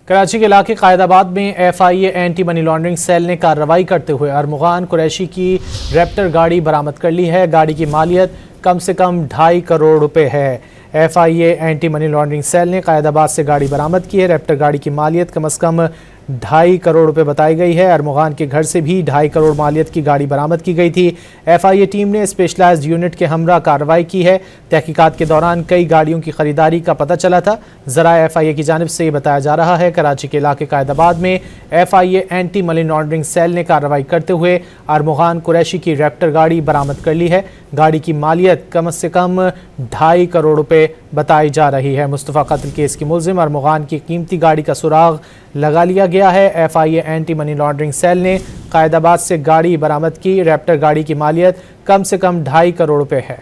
कराची के इलाके कायदाबाद में FIA anti money laundering cell ने कार्रवाई करते हुए अरमुगान कुरैशी की रैप्टर गाड़ी बरामद कर ली है। गाड़ी की मालियत कम से कम 2.5 करोड़ रुपए है। FIA anti money laundering cell ने कायदाबाद से गाड़ी बरामद की है। रैप्टर गाड़ी की मालियत कम से कम 2.5 करोड़ रुपए बताई गई है। अरमुगान के घर से भी 2.5 करोड़ मालियत की गाड़ी बरामद की गई थी। FIA टीम ने स्पेशलाइज्ड यूनिट के हमरा कार्रवाई की है। तहकीकात के दौरान कई गाड़ियों की खरीदारी का पता चला था। ज़रा FIA की जानिब से ये बताया जा रहा है कराची के इलाके कायदाबाद में FIA anti money laundering cell ने कार्रवाई करते हुए अरमुगान कुरैशी की रैप्टर गाड़ी बरामद कर ली है। गाड़ी की मालियत कम से कम 2.5 करोड़ रुपए बताई जा रही है। मुस्तफ़ा कत्ल केस की मुलजिम अरमुगान की कीमती गाड़ी का सुराग लगा लिया गया है। FIA anti money laundering cell ने कायदाबाद से गाड़ी बरामद की। रैप्टर गाड़ी की मालियत कम से कम 2.5 करोड़ रुपए है।